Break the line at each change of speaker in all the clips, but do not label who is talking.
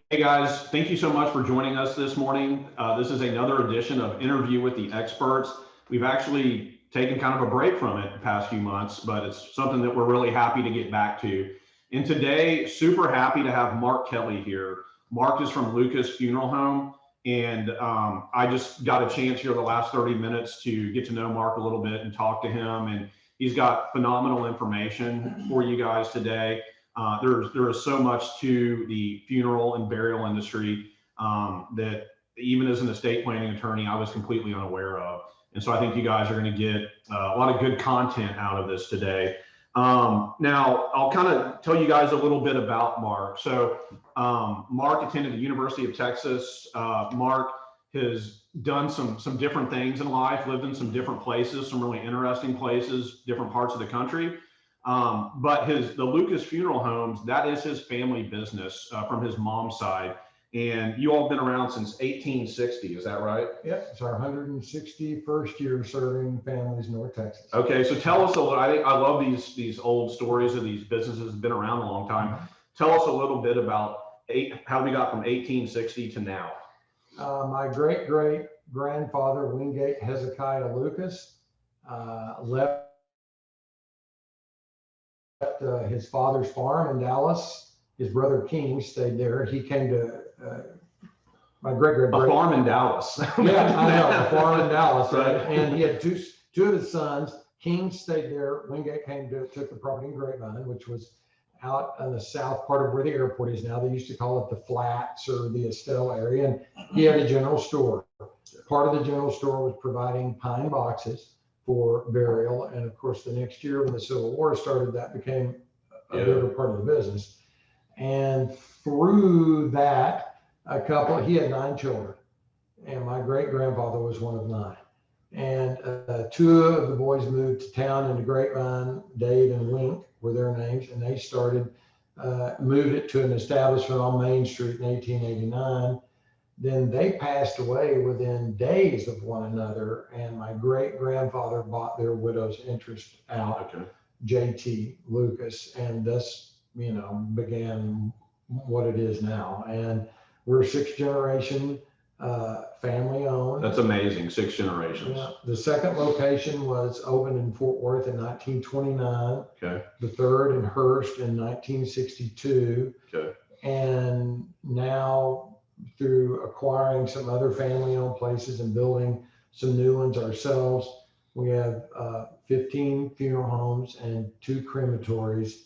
Hey guys, thank you so much for joining us this morning. This is another edition of Interview with the Experts. We've actually taken kind of a break from it the past few months, but it's something that we're really happy to get back to. And today, super happy to have Mark Kelly here. Mark is from Lucas Funeral Home, and I just got a chance here the last 30 minutes to get to know Mark a little bit and talk to him. And he's got phenomenal information for you guys today. There is so much to the funeral and burial industry that even as an estate planning attorney, I was completely unaware of. And so I think you guys are going to get a lot of good content out of this today. Now, I'll kind of tell you guys a little bit about Mark. So Mark attended the University of Texas. Mark has done some different things in life, lived in some different places, some really interesting places, different parts of the country. But the Lucas Funeral Homes, that is his family business from his mom's side. And you all have been around since 1860, is that right?
Yep, it's our 161st year serving families in North Texas.
Okay, so tell us a little, I love these old stories of these businesses that have been around a long time. Tell us a little bit about how we got from 1860 to now.
My great-great-grandfather, Wingate Hezekiah Lucas, left his father's farm in Dallas. His brother King stayed there. He came to my great
farm in Dallas.
Yeah, I know, a farm in Dallas.
Right.
And he had two of his sons. King stayed there. Wingate took the property in Grapevine, which was out on the south part of where the airport is now. They used to call it the Flats or the Estelle area. And he had a general store. Part of the general store was providing pine boxes for burial. And of course, the next year when the Civil War started, that became a bigger part of the business. And through that, he had 9 children, and my great-grandfather was one of 9. And 2 of the boys moved to town into Grapevine. Dave and Wink were their names, and they moved it to an establishment on Main Street in 1889. Then they passed away within days of one another, and my great-grandfather bought their widow's interest out, J.T. Lucas, and thus, began what it is now. And we're 6th generation family owned.
That's amazing, 6 generations.
Yeah. The second location was opened in Fort Worth in 1929.
Okay.
The third in Hurst in 1962.
Okay.
And now through acquiring some other family owned places and building some new ones ourselves, we have 15 funeral homes and 2 crematories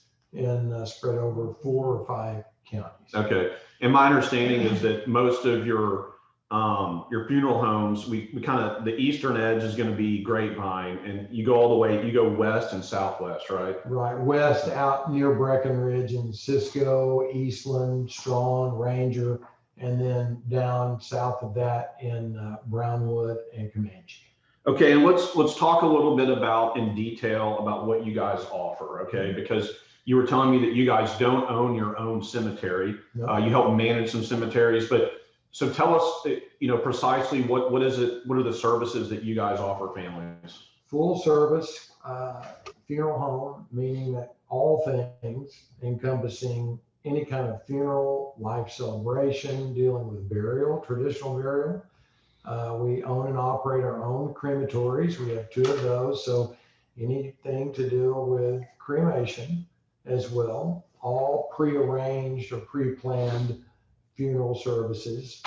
spread over 4 or 5 counties.
Okay. And my understanding is that most of your funeral homes, we kind of, the eastern edge is going to be Grapevine, and you go all the way, you go west and southwest, right?
Right. West out near Breckenridge and Cisco, Eastland, Strawn, Ranger, and then down south of that in Brownwood and Comanche. Okay.
And let's talk a little bit in detail about what you guys offer. Okay. Because you were telling me that you guys don't own your own cemetery.
No.
You help manage some cemeteries, but so tell us, precisely what is it? What are the services that you guys offer families?
Full service funeral home, meaning that all things encompassing any kind of funeral, life celebration, dealing with burial, traditional burial. We own and operate our own crematories. We have 2 of those. So anything to do with cremation as well, all pre-arranged or pre-planned funeral services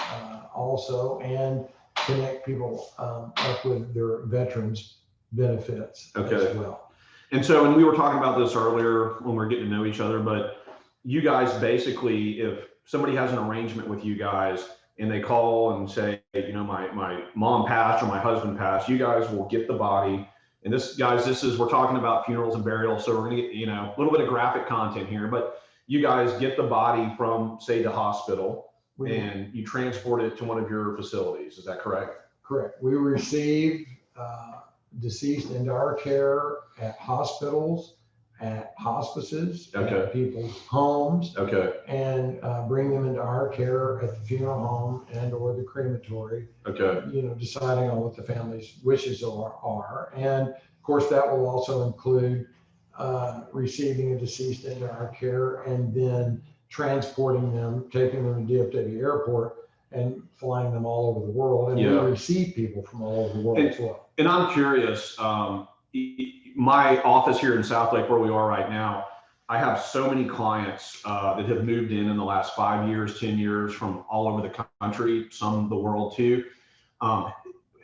also, and connect people up with their veterans benefits as well.
And so, and we were talking about this earlier when we were getting to know each other, but you guys basically, if somebody has an arrangement with you guys and they call and say, my mom passed or my husband passed, you guys will get the body. And we're talking about funerals and burials, so we're gonna get, a little bit of graphic content here, but you guys get the body from, say, the hospital, and you transport it to one of your facilities. Is that correct?
Correct. We receive deceased into our care at hospitals, at hospices, at people's homes, and bring them into our care at the funeral home and or the crematory, deciding on what the family's wishes are. And of course, that will also include receiving a deceased into our care and then transporting them, taking them to DFW airport and flying them all over the world. And we receive people from all over the world as well.
And I'm curious, my office here in South Lake, where we are right now, I have so many clients that have moved in the last 5 years, 10 years from all over the country, some the world too.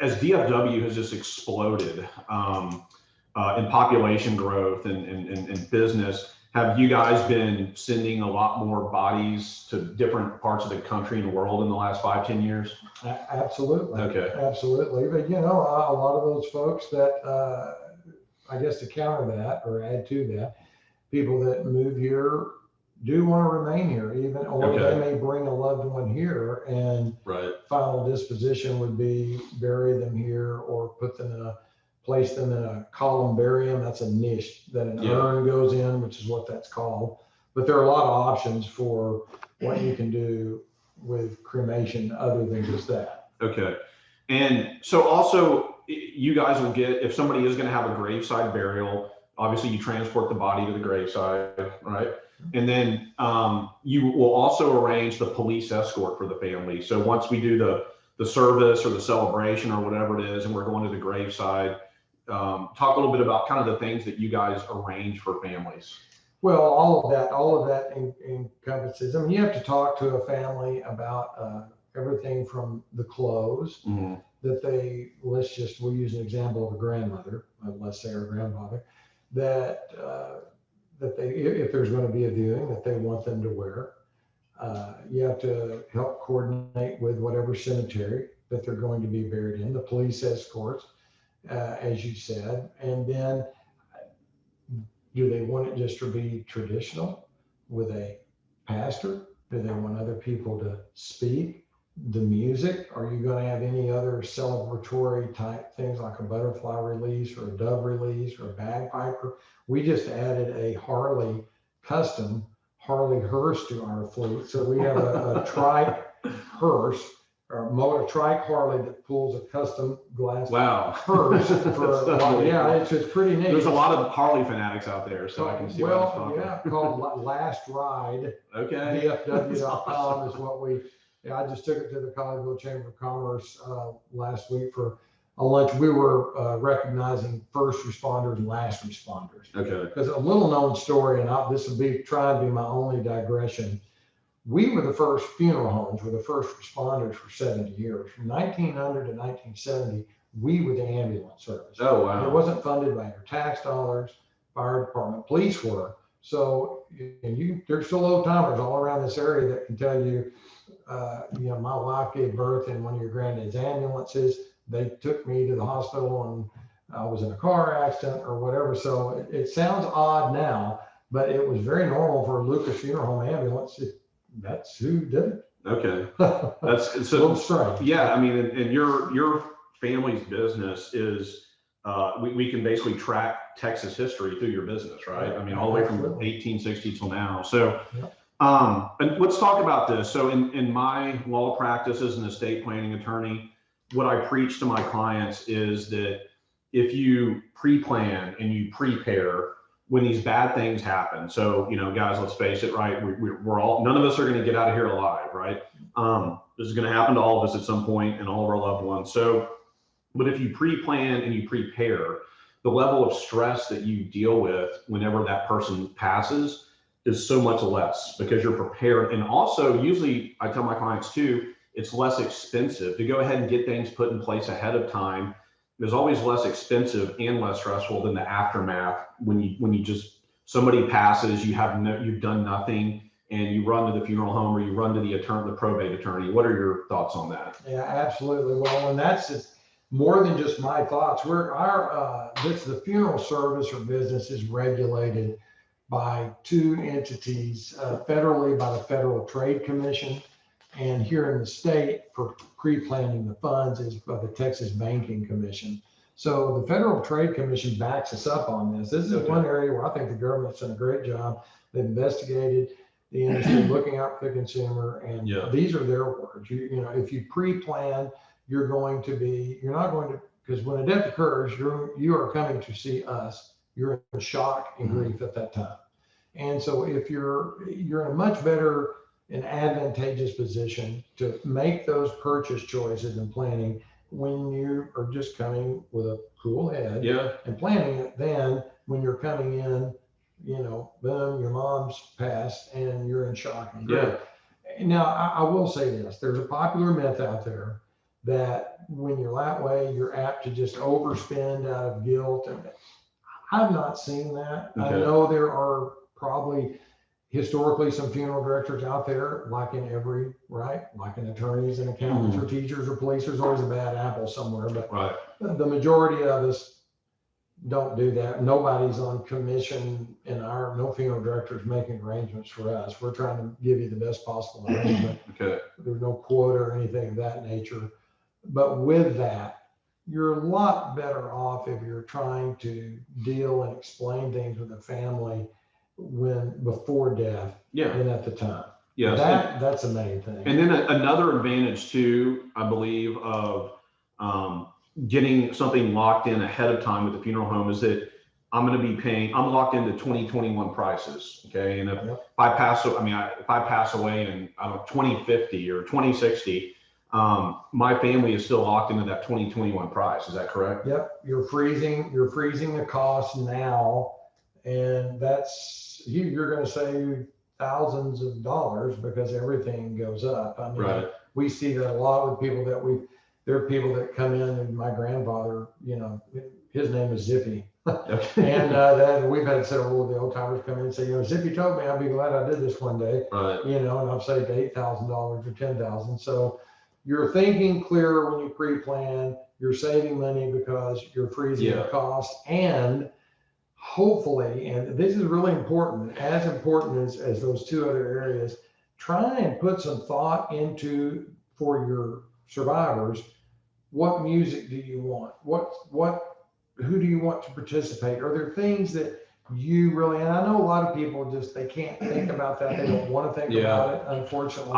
As DFW has just exploded in population growth and business, have you guys been sending a lot more bodies to different parts of the country and the world in the last 5, 10 years?
Absolutely.
Okay.
Absolutely. But a lot of those folks that, I guess to counter that or add to that, people that move here do want to remain here, even, or they may bring a loved one here, and final disposition would be bury them here or place them in a columbarium. That's a niche that an urn goes in, which is what that's called. But there are a lot of options for what you can do with cremation other than just that. Okay.
And so also you guys will get, if somebody is going to have a graveside burial, obviously you transport the body to the graveside, right? And then you will also arrange the police escort for the family. So once we do the service or the celebration or whatever it is, and we're going to the graveside, talk a little bit about kind of the things that you guys arrange for families.
Well, all of that encompasses, I mean, you have to talk to a family about everything from the clothes that we'll use an example of a grandmother, let's say our grandfather, that if there's going to be a viewing, that they want them to wear. You have to help coordinate with whatever cemetery that they're going to be buried in, the police escorts, as you said. And then do they want it just to be traditional with a pastor? Do they want other people to speak? The music, are you going to have any other celebratory type things like a butterfly release or a dove release or a bagpiper? We just added a custom Harley hearse to our fleet. So we have a trike hearse or motor trike Harley that pulls a custom glass hearse for it's pretty neat.
There's a lot of Harley fanatics out there, so I can see
called Last Ride.
Okay.
DFW.com is what I just took it to the Colleyville Chamber of Commerce last week for a lunch. We were recognizing first responders and last responders.
Okay.
Because a little known story, and this will be trying to be my only digression. We were the first funeral homes, were the first responders for 70 years. From 1900 to 1970, we were the ambulance service.
Oh, wow.
It wasn't funded by your tax dollars, fire department, police were. So, there's still old timers all around this area that can tell you, my wife gave birth in one of your granddad's ambulances. They took me to the hospital and I was in a car accident or whatever. So it sounds odd now, but it was very normal for a Lucas Funeral Home ambulance. That's who did it.
Okay. That's
a little strange.
Yeah. I mean, and your family's business is, we can basically track Texas history through your business, right? I mean, all the way from 1860 till now. So, and let's talk about this. So in my law practice as an estate planning attorney, what I preach to my clients is that if you pre-plan and you prepare when these bad things happen. So, guys, let's face it, right? We're all, none of us are going to get out of here alive, right? This is going to happen to all of us at some point and all of our loved ones. So, but if you pre-plan and you prepare, the level of stress that you deal with whenever that person passes is so much less because you're prepared. And also, usually I tell my clients too, it's less expensive to go ahead and get things put in place ahead of time. There's always less expensive and less stressful than the aftermath when you just, somebody passes, you've done nothing and you run to the funeral home or you run to the probate attorney. What are your thoughts on that?
Yeah, absolutely. Well, and that's just more than just my thoughts. The funeral service or business is regulated by two entities, federally by the Federal Trade Commission, and here in the state for pre-planning the funds is by the Texas Banking Commission. So the Federal Trade Commission backs us up on this. This is one area where I think the government's done a great job. They've investigated the industry, looking out for the consumer, and these are their words. If you pre-plan, you're not going to, because when a death occurs, you are coming to see us. You're in shock and grief at that time. And so if you're in a much better and advantageous position to make those purchase choices and planning when you are just coming with a cool head
Yeah.
and planning it, than when you're coming in, boom, your mom's passed and you're in shock and grief.
Yeah.
Now, I will say this, there's a popular myth out there that when you're that way, you're apt to just overspend out of guilt. And I've not seen that.
Okay.
I know there are probably historically some funeral directors out there, like in every, right? Like in attorneys and accountants or teachers or police, there's always a bad apple somewhere, but
Right.
the majority of us don't do that. Nobody's on commission no funeral directors making arrangements for us. We're trying to give you the best possible arrangement.
Okay.
There's no quota or anything of that nature. But with that, you're a lot better off if you're trying to deal and explain things with the family before death than at the time.
Yes.
That's the main thing.
And then another advantage too, I believe, of getting something locked in ahead of time with the funeral home is that I'm locked into 2021 prices. Okay. And if I pass away in 2050 or 2060, my family is still locked into that 2021 price. Is that correct?
Yep. You're freezing the cost now, and you're going to save thousands of dollars because everything goes up. I mean,
right.
We see that a lot with people there are people that come in, and my grandfather, his name is Zippy. And then we've had several of the old timers come in and say, Zippy told me I'd be glad I did this one day.
Right.
And I've saved $8,000 or $10,000. So you're thinking clearer when you pre-plan. You're saving money because you're freezing the cost, and hopefully, and this is really important, as important as those two other areas, try and put some thought into, for your survivors, what music do you want? Who do you want to participate? Are there things that you really, and I know a lot of people they can't think about that. They don't want to think about it, unfortunately.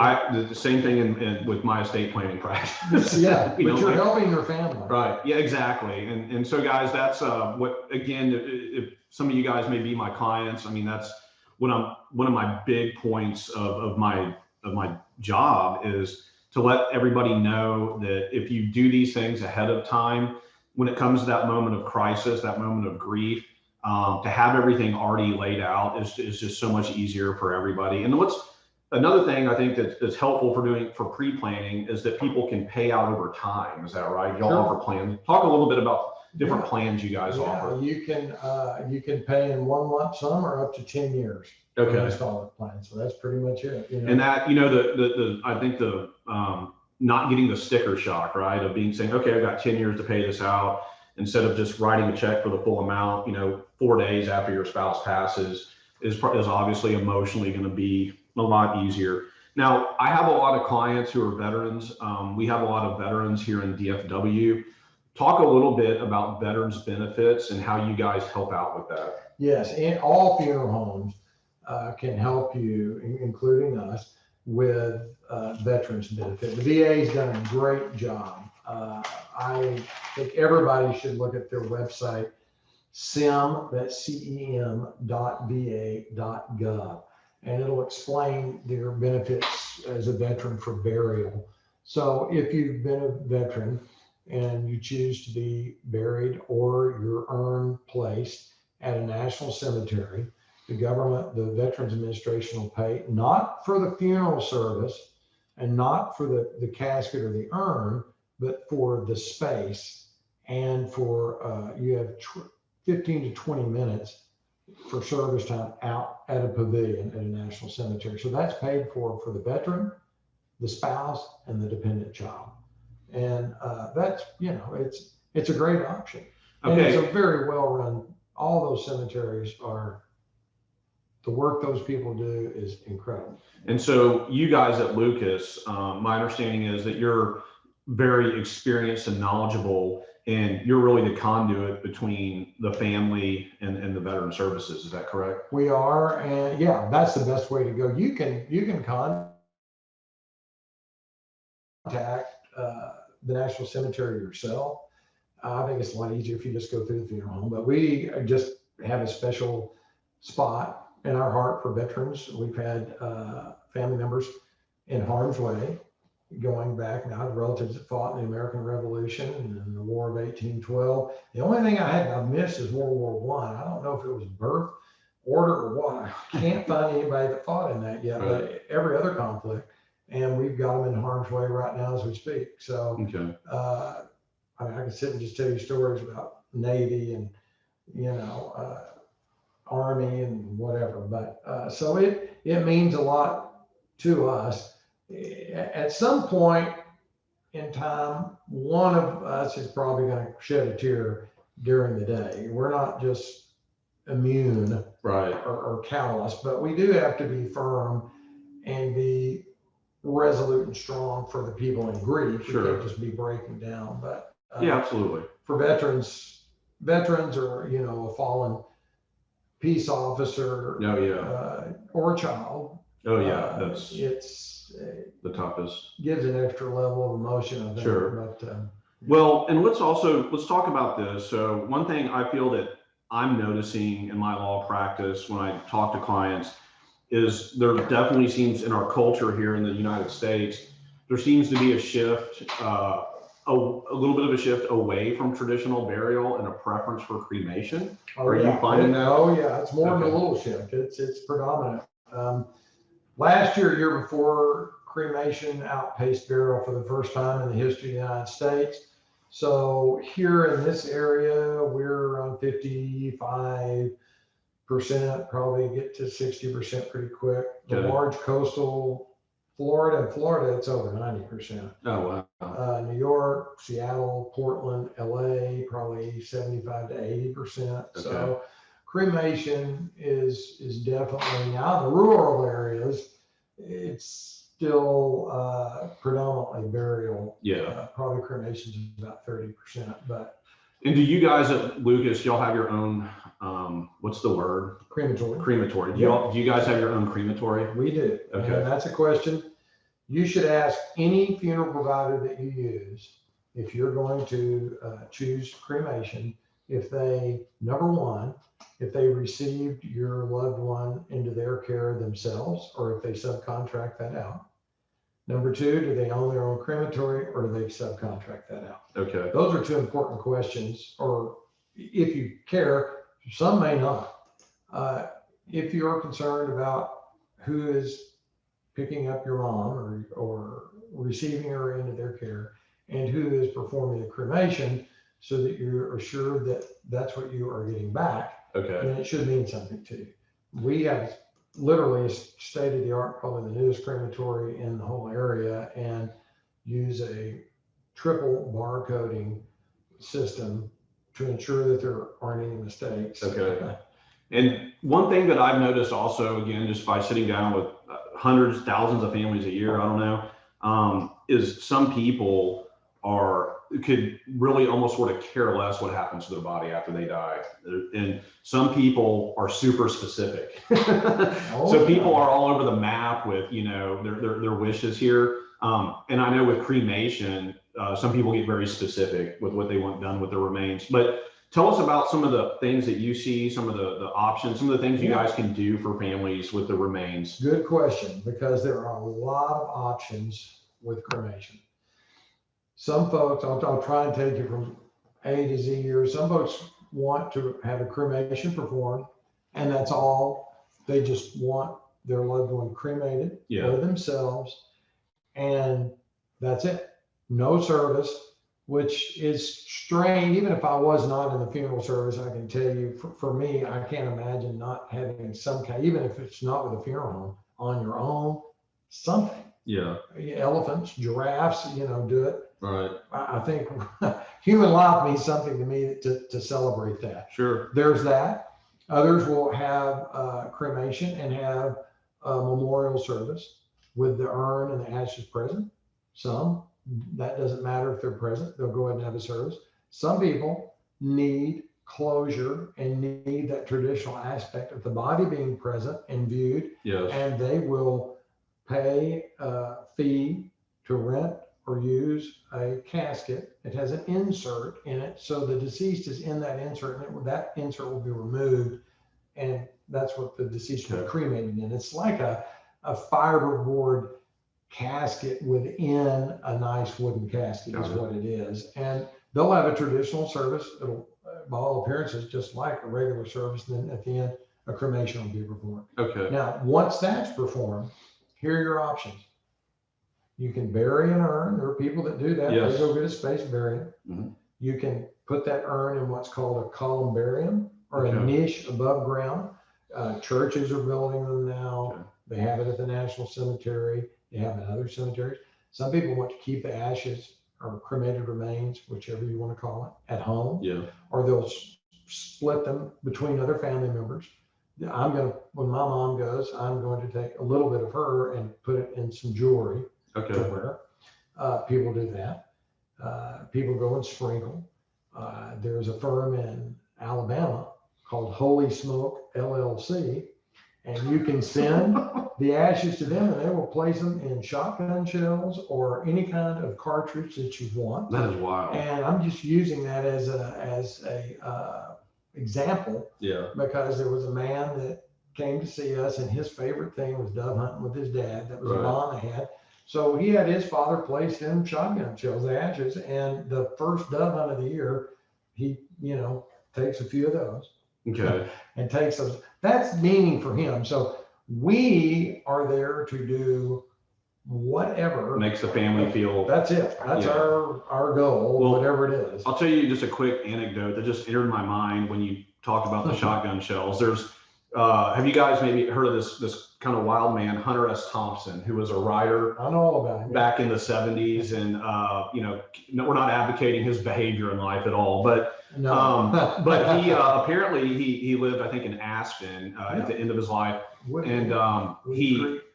The same thing with my estate planning practice.
Yeah, but you're helping your family.
Right. Yeah, exactly. And so guys, that's again, if some of you guys may be my clients, I mean, that's one of my big points of my job is to let everybody know that if you do these things ahead of time, when it comes to that moment of crisis, that moment of grief, to have everything already laid out is just so much easier for everybody. And another thing I think that's helpful for pre-planning is that people can pay out over time. Is that right? Y'all offer plans. Talk a little bit about different plans you guys offer.
You can pay in one lump sum or up to 10 years.
Okay.
Installment plan. So that's pretty much it.
And that, I think the not getting the sticker shock, right? Of saying, okay, I've got 10 years to pay this out, instead of just writing a check for the full amount, 4 days after your spouse passes is obviously emotionally going to be a lot easier. Now, I have a lot of clients who are veterans. We have a lot of veterans here in DFW. Talk a little bit about veterans benefits and how you guys help out with that.
Yes, and all funeral homes can help you, including us, with veterans benefit. The VA's done a great job. I think everybody should look at their website, cem.va.gov, and it'll explain their benefits as a veteran for burial. So if you've been a veteran and you choose to be buried or your urn placed at a national cemetery, the Veterans Administration will pay, not for the funeral service and not for the casket or the urn, but for the space, and for you have 15 to 20 minutes for service time out at a pavilion at a national cemetery. So that's paid for the veteran, the spouse, and the dependent child. And that's, it's a great option. And it's a very well run. All those cemeteries the work those people do is incredible.
And so you guys at Lucas, my understanding is that you're very experienced and knowledgeable, and you're really the conduit between the family and the veteran services. Is that correct?
We are, and yeah, that's the best way to go. You can contact the National Cemetery yourself. I think it's a lot easier if you just go through the funeral home, but we just have a special spot in our heart for veterans. We've had family members in harm's way going back now to relatives that fought in the American Revolution and in the War of 1812. The only thing I've missed is World War I. I don't know if it was birth order or what. I can't find anybody that fought in that yet, but every other conflict. And we've got them in harm's way right now as we speak. So I mean, I can sit and just tell you stories about Navy and, Army and whatever, but so it means a lot to us. At some point in time, one of us is probably going to shed a tear during the day. We're not just immune or callous, but we do have to be firm and be resolute and strong for the people in grief. We can't just be breaking down. But
yeah, absolutely. For
veterans or a fallen peace officer, or a child.
It's the toughest.
Gives an extra level of emotion. I think. But,
well, and let's talk about this. So one thing I feel that I'm noticing in my law practice when I talk to clients is there definitely seems in our culture here in the United States, there seems to be a shift, a little bit of a shift away from traditional burial and a preference for cremation. Are you finding that?
Oh yeah, it's more than a little shift. It's predominant. Last year before, cremation outpaced burial for the first time in the history of the United States. So here in this area, we're around 55%, probably get to 60% pretty quick. The large coastal Florida, it's over 90%.
Oh, wow.
New York, Seattle, Portland, LA, probably 75 to 80%. So cremation is definitely, now in the rural areas, it's still predominantly burial. Probably cremation is about 30%. But
and do you guys at Lucas, y'all have your own, what's the word?
Crematory.
Do you guys have your own crematory?
We do. Okay. And that's a question you should ask any funeral provider that you use if you're going to choose cremation. If they, number one, if they received your loved one into their care themselves, or if they subcontract that out. Number two, do they own their own crematory, or do they subcontract that out?
Okay.
Those are two important questions, or if you care, some may not. If you're concerned about who is picking up your mom or receiving her into their care, and who is performing the cremation, so that you're assured that that's what you are getting back, then it should mean something to you. We have literally a state-of-the-art, probably the newest crematory in the whole area, and use a triple barcoding system to ensure that there aren't any mistakes.
And one thing that I've noticed also, again, just by sitting down with hundreds, thousands of families a year, I don't know, is some people could really almost sort of care less what happens to their body after they die. And some people are super specific. So people are all over the map with, their wishes here. And I know with cremation, some people get very specific with what they want done with their remains. But tell us about some of the things that you see, some of the options, some of the things you guys can do for families with the remains.
Good question, because there are a lot of options with cremation. Some folks, I'll try and take you from A to Z here. Some folks want to have a cremation performed, and that's all. They just want their loved one cremated for themselves, and that's it. No service, which is strange. Even if I was not in the funeral service, I can tell you, for me, I can't imagine not having some kind, even if it's not with a funeral home, on your own, something. Elephants, giraffes, do it.
Right.
I think human life means something to me to celebrate that.
Sure.
There's that. Others will have cremation and have a memorial service with the urn and the ashes present. Some, that doesn't matter if they're present, they'll go ahead and have a service. Some people need closure and need that traditional aspect of the body being present and viewed. And they will pay a fee to rent or use a casket. It has an insert in it, so the deceased is in that insert, and that insert will be removed and that's what the deceased was cremated in. It's like a fiberboard casket within a nice wooden casket is what it is. And they'll have a traditional service. It'll, by all appearances, just like a regular service. And then at the end, a cremation will be performed.
Okay.
Now, once that's performed, here are your options. You can bury an urn. There are people that do that.
Yes.
They go get a space burial.
Mm-hmm.
You can put that urn in what's called a columbarium or a niche above ground. Churches are building them now.
Okay.
They have it at the National Cemetery. They have it in other cemeteries. Some people want to keep the ashes or cremated remains, whichever you want to call it, at home.
Yeah.
Or they'll split them between other family members. When my mom goes, I'm going to take a little bit of her and put it in some jewelry to wear. People do that. People go and sprinkle. There's a firm in Alabama called Holy Smoke LLC, and you can send the ashes to them and they will place them in shotgun shells or any kind of cartridge that you want.
That is wild.
And I'm just using that as a example, because there was a man that came to see us and his favorite thing was dove hunting with his dad. That was a bond they had. So he had his father place in shotgun shells, the ashes, and the first dove hunt of the year, he, takes a few of those.
Okay.
And takes those. That's meaning for him. So we are there to do whatever
makes the family feel.
That's it. That's our goal, whatever it is.
I'll tell you just a quick anecdote that just entered my mind when you talk about the shotgun shells. There's, have you guys maybe heard of this kind of wild man, Hunter S. Thompson, who was a writer?
I know all about him.
Back in the 70s, and we're not advocating his behavior in life at all, but but he apparently he lived, I think, in Aspen at the end of his life, and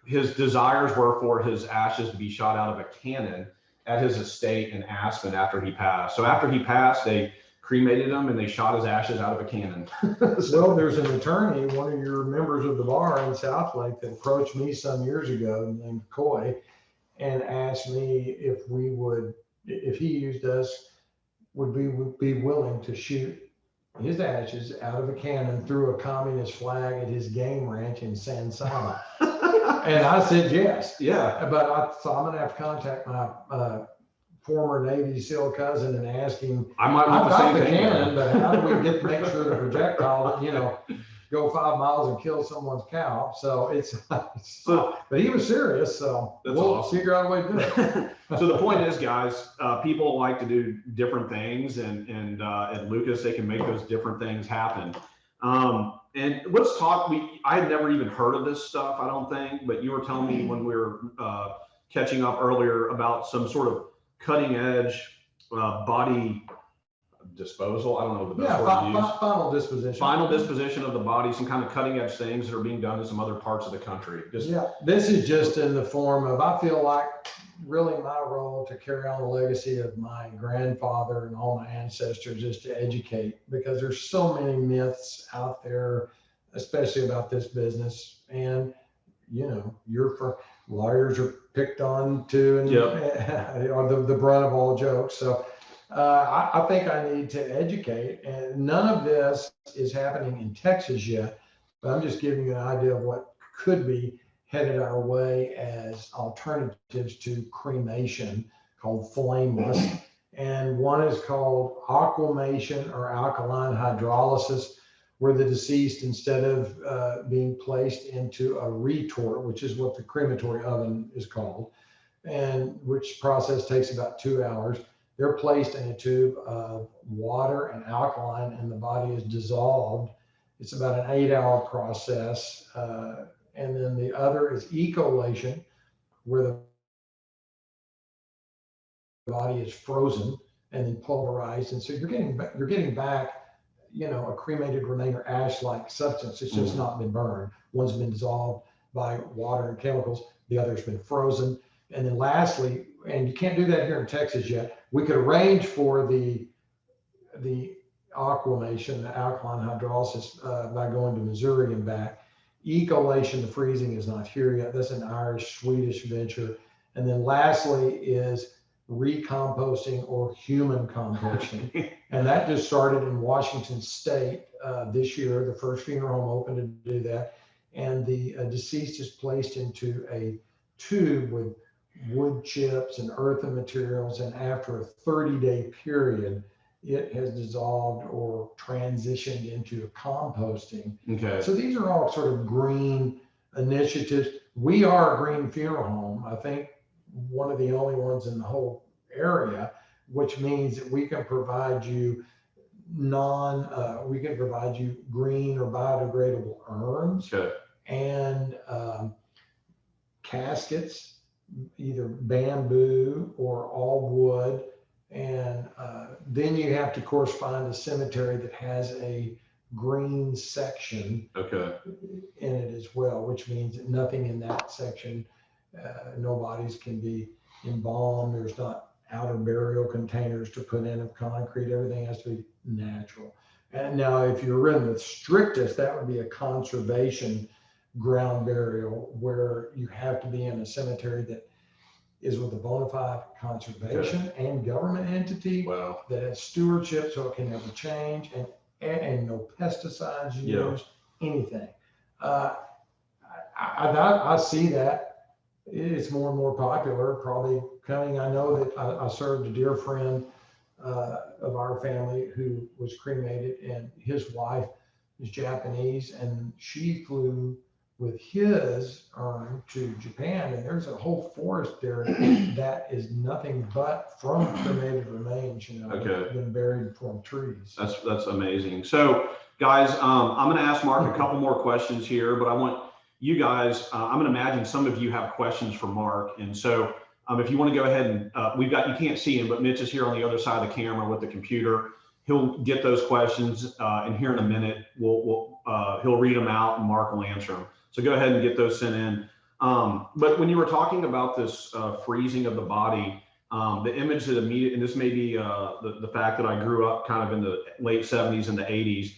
his desires were for his ashes to be shot out of a cannon at his estate in Aspen after he passed. So after he passed, they cremated him and they shot his ashes out of a cannon.
Well, there's an attorney, one of your members of the bar in Southlake, that approached me some years ago named Coy and asked me if he used us, would we be willing to shoot his ashes out of a cannon through a communist flag at his game ranch in San Saba. And I said yes.
Yeah.
But so I'm gonna have to contact my former Navy SEAL cousin and ask him.
I might want
I've got the cannon, but how do we make sure the projectile, go 5 miles and kill someone's cow? So but he was serious. So we'll
awesome.
figure out a way to do it.
So the point is, guys, people like to do different things, and at Lucas, they can make those different things happen. And let's talk. I had never even heard of this stuff, I don't think, but you were telling me when we were catching up earlier about some sort of cutting edge body disposal. I don't know the best word to use.
Final disposition.
Final disposition of the body, some kind of cutting edge things that are being done in some other parts of the country.
This is just in the form of, I feel like really my role to carry on the legacy of my grandfather and all my ancestors is to educate, because there's so many myths out there, especially about this business. And, lawyers are picked on too, and are the brunt of all jokes. So I think I need to educate, and none of this is happening in Texas yet, but I'm just giving you an idea of what could be headed our way as alternatives to cremation, called flameless. And one is called Aquamation, or alkaline hydrolysis, where the deceased, instead of being placed into a retort, which is what the crematory oven is called, and which process takes about 2 hours, they're placed in a tube of water and alkaline, and the body is dissolved. It's about an 8-hour process. And then the other is ecolation, where the body is frozen and then pulverized. And so you're getting back, a cremated remain or ash-like substance. It's just not been burned. One's been dissolved by water and chemicals. The other's been frozen. And then lastly, and you can't do that here in Texas yet, we could arrange for the aquamation, the alkaline hydrolysis, by going to Missouri and back. Ecolation, the freezing, is not here yet. That's an Irish-Swedish venture. And then lastly is Re-Composting or human composting. And that just started in Washington State this year. The first funeral home opened to do that. And the deceased is placed into a tube with wood chips and earthen materials. And after a 30-day period, it has dissolved or transitioned into composting.
Okay.
So these are all sort of green initiatives. We are a green funeral home. I think one of the only ones in the whole area, which means that we can provide you green or biodegradable urns.
Okay.
And caskets, either bamboo or all wood. And then you have to, of course, find a cemetery that has a green section in it as well, which means that nothing in that section, no bodies can be embalmed. There's not outer burial containers to put in of concrete. Everything has to be natural. And now if you're in the strictest, that would be a conservation ground burial, where you have to be in a cemetery that is with a bona fide conservation and government entity that has stewardship, so it can never change, and no pesticides used, anything. I see that it's more and more popular, probably coming. I know that I served a dear friend of our family who was cremated, and his wife is Japanese, and she flew with his urn to Japan, and there's a whole forest there that is nothing but from cremated remains, been buried from trees.
That's amazing. So guys, I'm going to ask Mark a couple more questions here, but I want you guys, I'm going to imagine some of you have questions for Mark. And so if you want to go ahead and you can't see him, but Mitch is here on the other side of the camera with the computer. He'll get those questions, and here in a minute, he'll read them out and Mark will answer them. So go ahead and get those sent in. But when you were talking about this freezing of the body, the image that immediately, and this may be the fact that I grew up kind of in the late 70s and the 80s,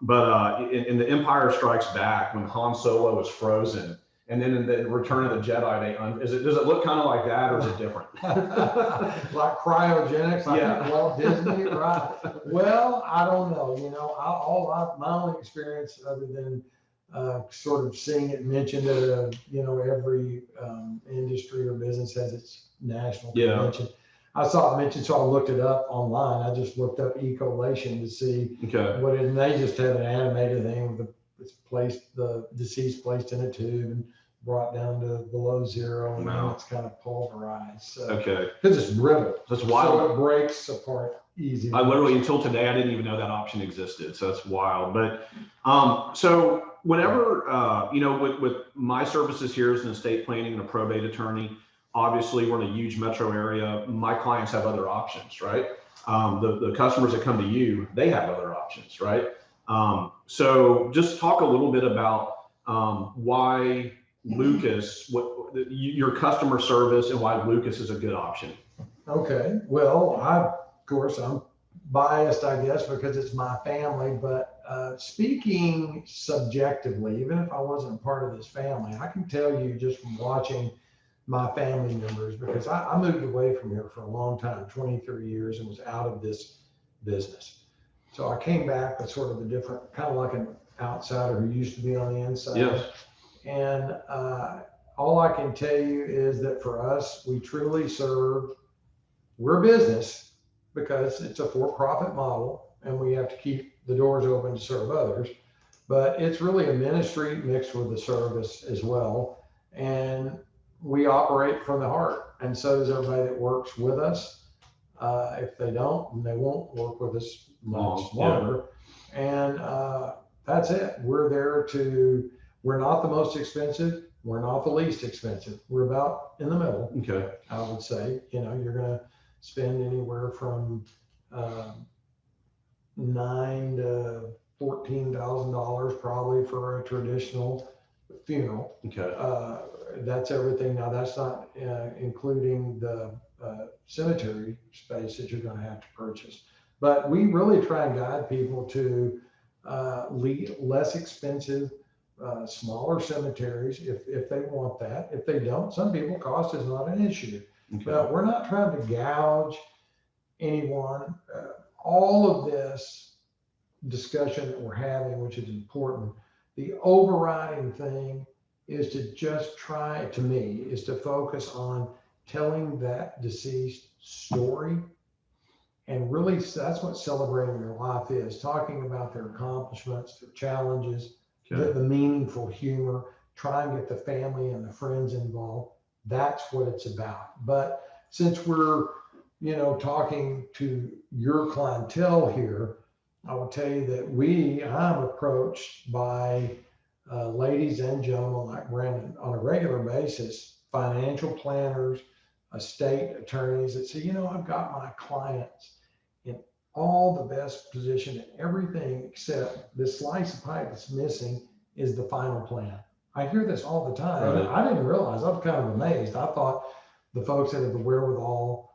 but in The Empire Strikes Back, when Han Solo was frozen, and then in the Return of the Jedi, does it look kind of like that, or is it different?
Like cryogenics, like Walt Disney, right? Well, I don't know. My only experience, other than sort of seeing it mentioned that every industry or business has its national convention. I saw it mentioned, so I looked it up online. I just looked up ecolation to see what it, and they just had an animated thing with the deceased placed in a tube and brought down to below zero, and then it's kind of pulverized. So, because it's brittle. That's wild. So it breaks apart easy.
I literally, until today, I didn't even know that option existed. So that's wild. But so whenever, with my services here as an estate planning and a probate attorney, obviously we're in a huge metro area. My clients have other options, right? The customers that come to you, they have other options, right? So just talk a little bit about why Lucas, your customer service, and why Lucas is a good option.
Okay. Well, of course, I'm biased, I guess, because it's my family, but speaking subjectively, even if I wasn't part of this family, I can tell you just from watching my family members, because I moved away from here for a long time, 23 years, and was out of this business. So I came back with sort of a different, kind of like an outsider who used to be on the inside.
Yes.
And all I can tell you is that for us, we truly we're a business because it's a for-profit model, and we have to keep the doors open to serve others. But it's really a ministry mixed with a service as well. And we operate from the heart, and so does everybody that works with us. If they don't, they won't work with us much longer. And that's it. We're there we're not the most expensive. We're not the least expensive. We're about in the middle.
Okay.
I would say, you're going to spend anywhere from $9,000 to $14,000 probably for a traditional funeral.
Okay.
That's everything. Now that's not including the cemetery space that you're going to have to purchase. But we really try and guide people to less expensive, smaller cemeteries if they want that. If they don't, some people, cost is not an issue.
Okay.
But we're not trying to gouge anyone. All of this discussion that we're having, which is important, the overriding thing is to just try, to me, is to focus on telling that deceased story. And really, that's what celebrating their life is, talking about their accomplishments, their challenges, the meaningful humor, try and get the family and the friends involved. That's what it's about. But since we're, talking to your clientele here, I will tell you that I'm approached by ladies and gentlemen like Brandon on a regular basis, financial planners, estate attorneys that say, I've got my clients in all the best position and everything except this slice of pie that's missing is the final plan. I hear this all the time.
Right.
I didn't realize. I'm kind of amazed. I thought the folks that have the wherewithal,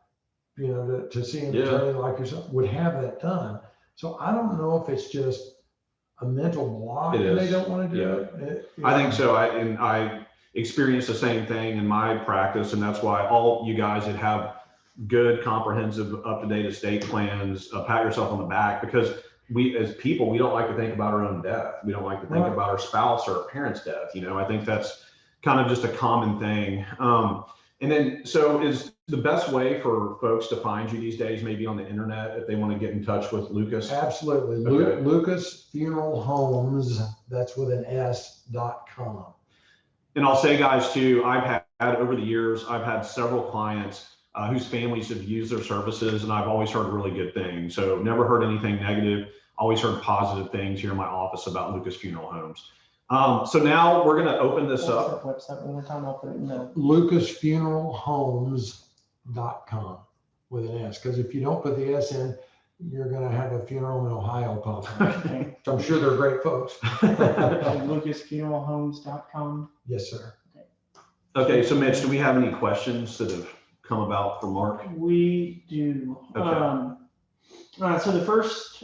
to see an attorney like yourself would have that done. So I don't know if it's just a mental block and they don't want to do it.
I think so. I experienced the same thing in my practice, and that's why all you guys that have good, comprehensive, up-to-date estate plans, pat yourself on the back, because we as people, we don't like to think about our own death. We don't like to think about our spouse or our parents' death. I think that's kind of just a common thing. And then, so is the best way for folks to find you these days, maybe on the internet, if they want to get in touch with Lucas?
Absolutely.
Okay.
Lucas Funeral Homes, that's with an S.com.
And I'll say, guys, too, I've had over the years, I've had several clients whose families have used their services, and I've always heard really good things. So never heard anything negative. Always heard positive things here in my office about Lucas Funeral Homes. So now we're going to open this up.
Website one more time. I'll put it in the
lucasfuneralhomes.com with an S, because if you don't put the S in, you're going to have a funeral in Ohio pop up.
Okay.
I'm sure they're great folks.
lucasfuneralhomes.com.
Yes, sir.
Okay, so Mitch, do we have any questions that have come about for Mark?
We do.
Okay.
So the first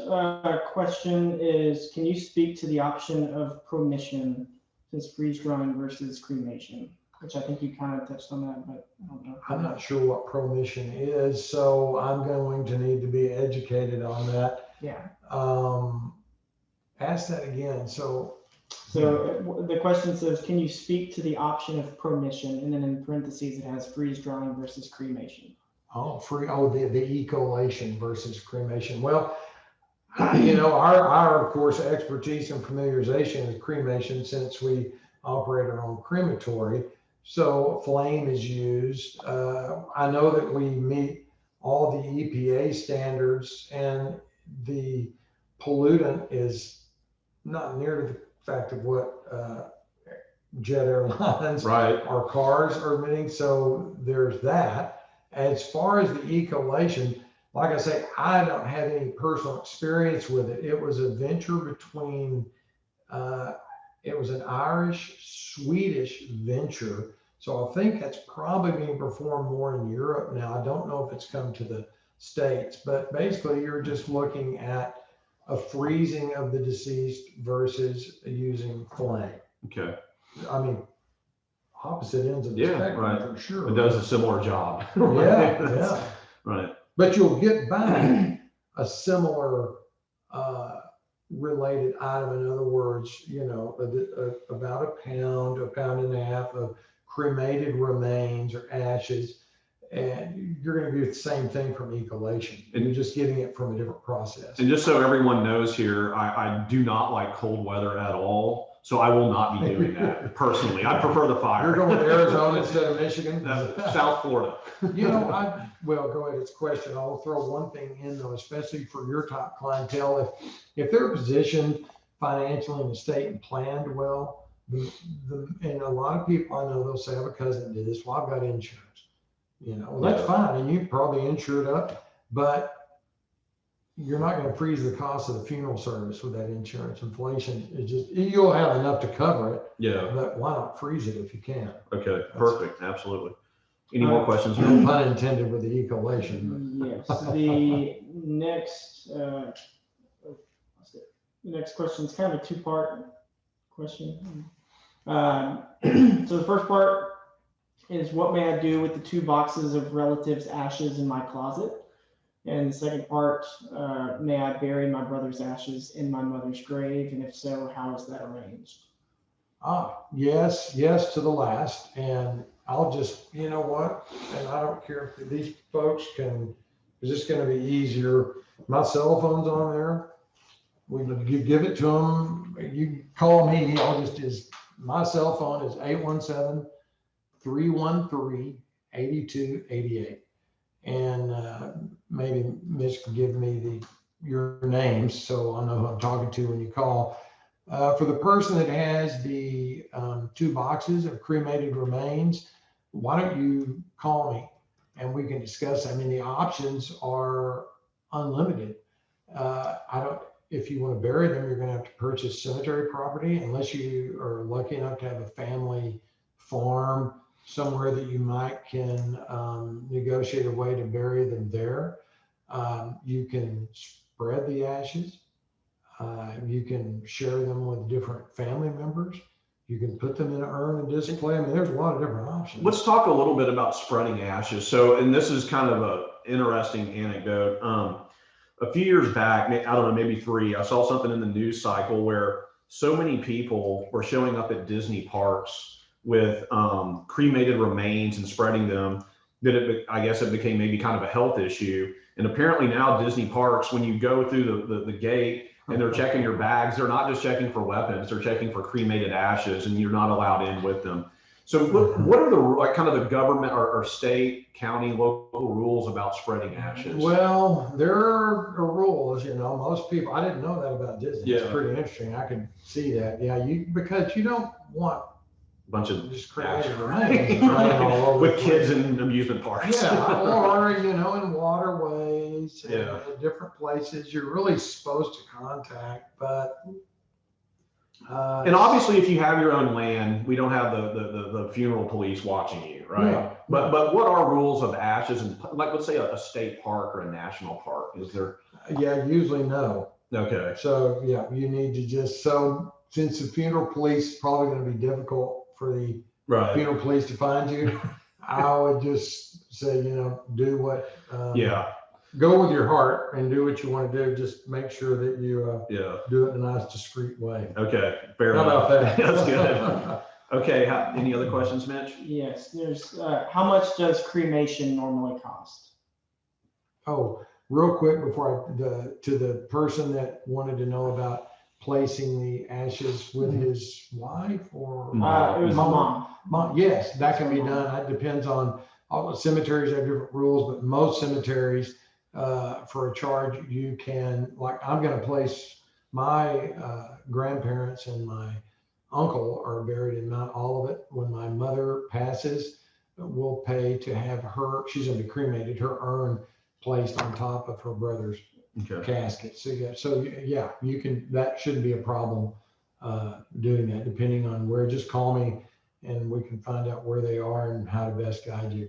question is, can you speak to the option of cremation, since freeze drying versus cremation? Which I think you kind of touched on that, but I don't know.
I'm not sure what cremation is, so I'm going to need to be educated on that.
Yeah.
Ask that again. So
the question says, can you speak to the option of cremation? And then in parentheses, it has freeze drying versus cremation.
the ecolation versus cremation. Well, our of course expertise and familiarization is cremation, since we operate our own crematory. So flame is used. I know that we meet all the EPA standards, and the pollutant is not near to the fact of what jet airlines or cars are emitting. So there's that. As far as the ecolation, like I say, I don't have any personal experience with it. It was a venture between, it was an Irish-Swedish venture. So I think that's probably being performed more in Europe now. I don't know if it's come to the States, but basically you're just looking at a freezing of the deceased versus using flame.
Okay.
I mean, opposite ends of the spectrum for sure.
It does a similar job.
Yeah.
Right.
But you'll get back a similar related item. In other words, about a pound and a half of cremated remains or ashes, and you're going to do the same thing from ecolation. And you're just getting it from a different process.
And just so everyone knows here, I do not like cold weather at all. So I will not be doing that personally. I prefer the fire.
You're going to Arizona instead of Michigan?
South Florida.
Well, go ahead. It's a question. I'll throw one thing in though, especially for your top clientele. If they're positioned financially in the state and planned well, and a lot of people I know, they'll say, I have a cousin that did this. Well, I've got insurance. That's fine. And you probably insured up, but you're not going to freeze the cost of the funeral service with that insurance. Inflation is you'll have enough to cover it.
Yeah.
But why not freeze it if you can?
Okay. Perfect. Absolutely. Any more questions?
No pun intended with the ecolation.
Yes. The next question is kind of a two-part question. So the first part, is what may I do with the 2 boxes of relatives' ashes in my closet? And the second part, may I bury my brother's ashes in my mother's grave? And if so, how is that arranged?
Yes to the last. And I'll just, you know what? And I don't care if these folks can, it's just going to be easier. My cell phone's on there. You give it to them. You call me. My cell phone is 817-313-8288. And maybe Mitch can give me your names so I'll know who I'm talking to when you call. For the person that has the 2 boxes of cremated remains, why don't you call me and we can discuss? I mean, the options are unlimited. If you want to bury them, you're going to have to purchase cemetery property unless you are lucky enough to have a family farm somewhere that you can negotiate a way to bury them there. You can spread the ashes. You can share them with different family members. You can put them in an urn and display. I mean, there's a lot of different options.
Let's talk a little bit about spreading ashes. So, and this is kind of a interesting anecdote. A few years back, I don't know, maybe 3, I saw something in the news cycle where so many people were showing up at Disney parks with cremated remains and spreading them that I guess it became maybe kind of a health issue. And apparently now Disney parks, when you go through the gate and they're checking your bags, they're not just checking for weapons, they're checking for cremated ashes, and you're not allowed in with them. So what are the kind of the government or state, county, local rules about spreading ashes?
Well, there are rules, most people, I didn't know that about Disney.
Yeah.
It's pretty interesting. I can see that. Yeah, because you don't want
A bunch of
just cremated remains laying all over
with
the
kids
place.
in amusement parks.
Yeah, or, in waterways and
Yeah.
different places you're really supposed to contact, but
And obviously, if you have your own land, we don't have the funeral police watching you, right?
No.
But what are rules of ashes in, like, let's say a state park or a national park? Is there?
yeah, usually no.
Okay.
So yeah, you need to since the funeral police is probably going to be difficult for the
Right.
funeral police to find you, I would just say, do what,
Yeah.
go with your heart and do what you want to do. Just make sure that you
Yeah.
do it in a nice, discreet way.
Okay. Fair
How
enough.
about that?
That's good. Okay. Any other questions, Mitch?
Yes, there's, how much does cremation normally cost?
Oh, real quick before to the person that wanted to know about placing the ashes with his wife or
It was mom.
Yes, that can be done. That depends on all the cemeteries have different rules, but most cemeteries, for a charge, you can, like, I'm going to place my grandparents and my uncle are buried in Mount Olivet. When my mother passes, we'll pay to have her, she's going to be cremated, her urn placed on top of her brother's casket. So yeah, you can, that shouldn't be a problem doing that, depending on where. Just call me and we can find out where they are and how to best guide you.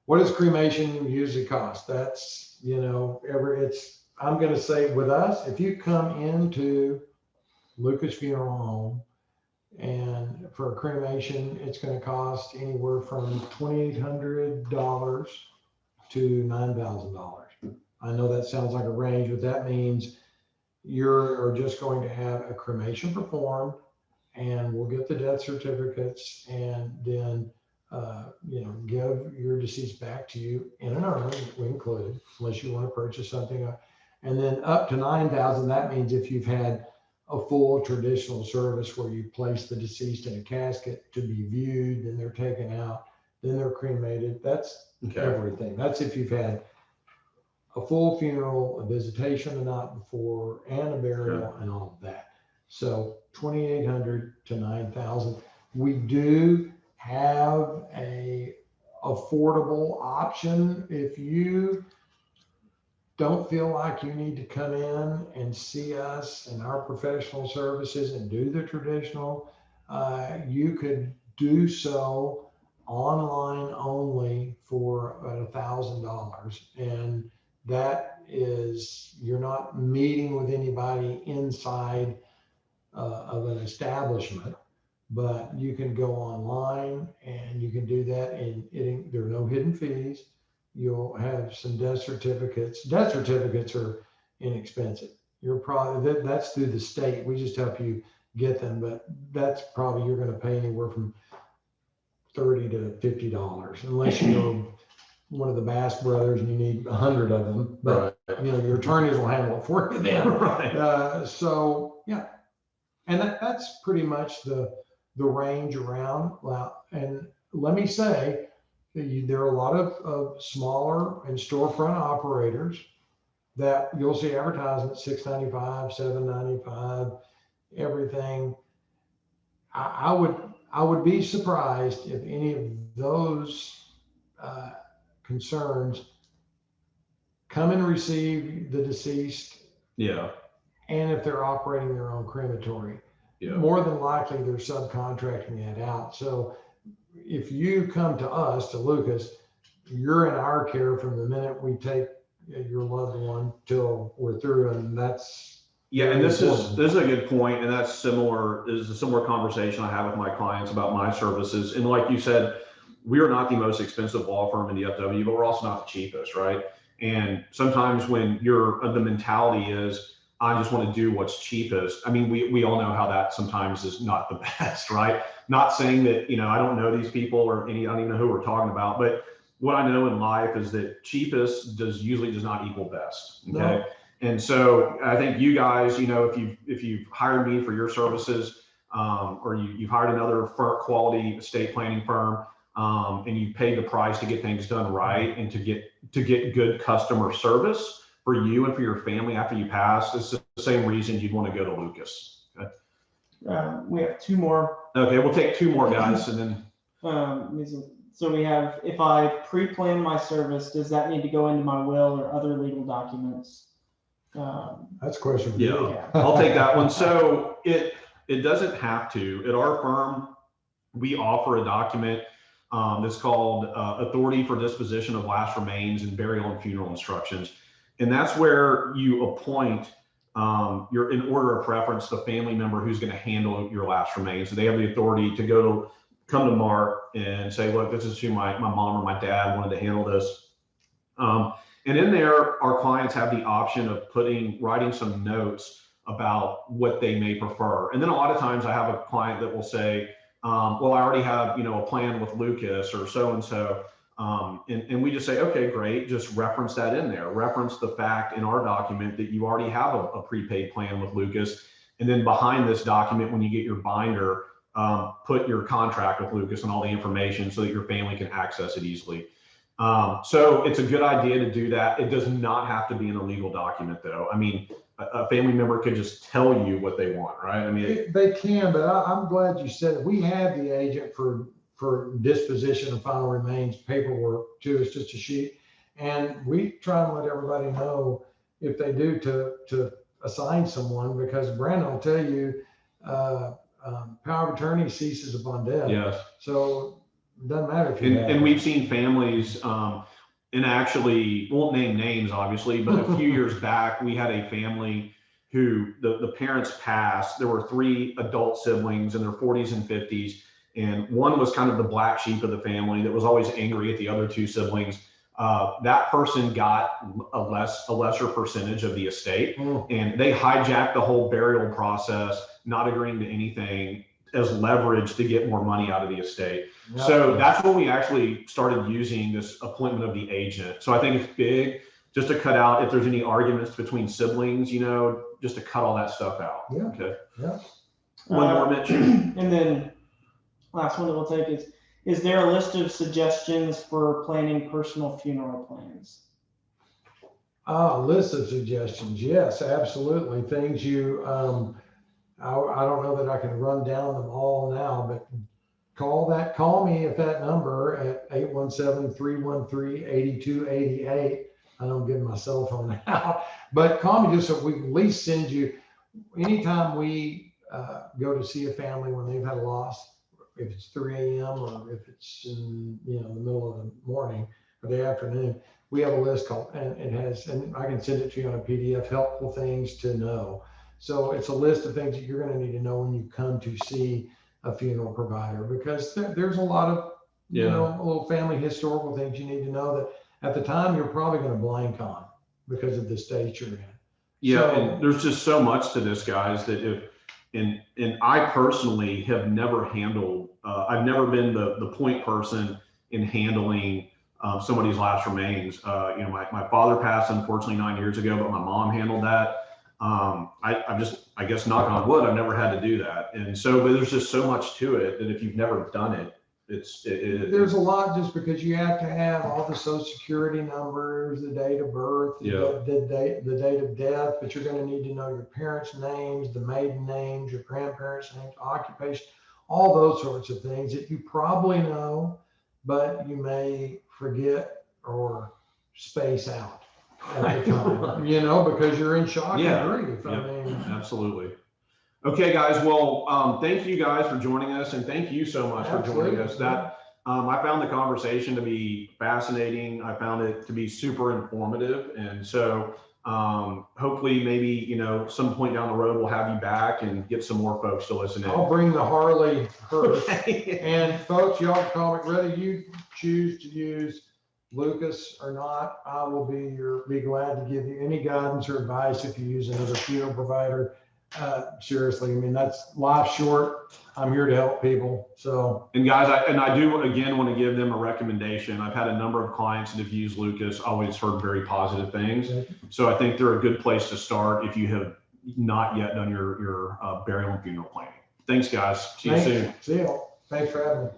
What does cremation usually cost? That's, I'm going to say with us, if you come into Lucas Funeral Home and for a cremation, it's going to cost anywhere from $2,800 to $9,000. I know that sounds like a range, but that means you're just going to have a cremation performed, and we'll get the death certificates, and then give your deceased back to you in an urn that we include, unless you want to purchase something. And then up to $9,000. That means if you've had a full traditional service where you place the deceased in a casket to be viewed, then they're taken out, then they're cremated. That's everything. That's if you've had a full funeral, a visitation the night before, and a burial, and all of that. So $2,800 to $9,000. We do have a affordable option. If you don't feel like you need to come in and see us and our professional services and do the traditional, you could do so online only for about $1,000. And that is, you're not meeting with anybody inside of an establishment. but you can go online and you can do that, and there are no hidden fees. You'll have some death certificates. Death certificates are inexpensive. You're probably, that's through the state. We just help you get them, but that's probably, you're going to pay anywhere from $30 to $50, unless you're one of the Bass brothers and you need 100 of them. But your attorneys will handle it for you then.
Right.
So yeah, and that's pretty much the range around. And let me say, there are a lot of smaller and storefront operators that you'll see advertising at $6.95, $7.95, everything. I would be surprised if any of those concerns come and receive the deceased.
Yeah.
And if they're operating their own crematory, more than likely they're subcontracting that out. So if you come to us, to Lucas, you're in our care from the minute we take your loved one till we're through, and that's
and this is a good point, and that's similar. Is a similar conversation I have with my clients about my services. And like you said, we are not the most expensive law firm in DFW, but we're also not the cheapest, right? And sometimes when the mentality is, I just want to do what's cheapest. I mean, we all know how that sometimes is not the best, right? Not saying that, I don't know these people or I don't even know who we're talking about, but what I know in life is that cheapest usually does not equal best. Okay. No. And so I think you guys, if you've hired me for your services, or you've hired another quality estate planning firm, and you paid the price to get things done right and to get good customer service for you and for your family after you pass, it's the same reason you'd want to go to Lucas. Okay.
We have two more.
Okay, we'll take two more guys, and
then. So we have, if I pre-plan my service, does that need to go into my will or other legal documents?
That's a question for you.
Yeah, I'll take that one. So it doesn't have to. At our firm, we offer a document that's called Authority for Disposition of Last Remains and Burial and Funeral Instructions. And that's where you appoint in order of preference, the family member who's going to handle your last remains. So they have the authority to come to Mark and say, look, this is who my mom or my dad wanted to handle this. And in there, our clients have the option of writing some notes about what they may prefer. And then a lot of times I have a client that will say, well, I already have, a plan with Lucas or so-and-so. And we just say, okay, great. Just reference that in there. Reference the fact in our document that you already have a prepaid plan with Lucas. And then behind this document, when you get your binder, put your contract with Lucas and all the information so that your family can access it easily. So it's a good idea to do that. It does not have to be in a legal document, though. I mean, a family member could just tell you what they want, right? I mean,
they can, but I'm glad you said it. We have the agent for disposition of final remains paperwork too. It's just a sheet, and we try and let everybody know if they do to assign someone, because Brandon will tell you power of attorney ceases upon death.
Yes.
So it doesn't matter if
and we've seen families, and actually won't name names, obviously, but a few years back, we had a family who the parents passed. There were 3 adult siblings in their 40s and 50s. And one was kind of the black sheep of the family that was always angry at the other 2 siblings. That person got a lesser percentage of the estate, and they hijacked the whole burial process, not agreeing to anything, as leverage to get more money out of the estate. Yep. So that's when we actually started using this appointment of the agent. So I think it's big, just to cut out if there's any arguments between siblings, just to cut all that stuff out.
Yeah.
Okay.
Yeah.
One more, Mitch.
And then last one that we'll take is there a list of suggestions for planning personal funeral plans?
List of suggestions. Yes, absolutely. Things I don't know that I can run down them all now, but call me at that number at 817-313-8288. I don't give my cell phone out, but call me just so we can at least send you, anytime we go to see a family when they've had a loss, if it's 3 a.m. or if it's in the middle of the morning or the afternoon, we have a list called, and I can send it to you on a PDF, helpful things to know. So it's a list of things that you're going to need to know when you come to see a funeral provider, because there's a lot of, you
Yeah.
know, little family historical things you need to know that at the time you're probably going to blank on because of the state you're in.
Yeah,
So-
and there's just so much to this, guys, that if, and I personally have never handled, I've never been the point person in handling somebody's last remains. You know, my father passed unfortunately 9 years ago, but my mom handled that. I guess knock on wood, I've never had to do that. And so, but there's just so much to it that if you've never done it,
there's a lot, just because you have to have all the social security numbers, the date of birth, the date of death, but you're going to need to know your parents' names, the maiden names, your grandparents' names, occupation, all those sorts of things that you probably know, but you may forget or space out at the time, you know, because you're in shock and grief. I mean,
absolutely. Okay, guys. Well, thank you guys for joining us, and thank you so much for joining us. That I found the conversation to be fascinating. I found it to be super informative, and so hopefully, maybe, you know, some point down the road we'll have you back and get some more folks to listen in.
I'll bring the Harley hearse. And folks, y'all call it, whether you choose to use Lucas or not, I will be glad to give you any guidance or advice if you use another funeral provider. Seriously, I mean, that's life short. I'm here to help people. So,
and guys, I do again want to give them a recommendation. I've had a number of clients that have used Lucas, always heard very positive things. So I think they're a good place to start if you have not yet done your burial and funeral planning. Thanks, guys. See you soon.
See you. Thanks for having me.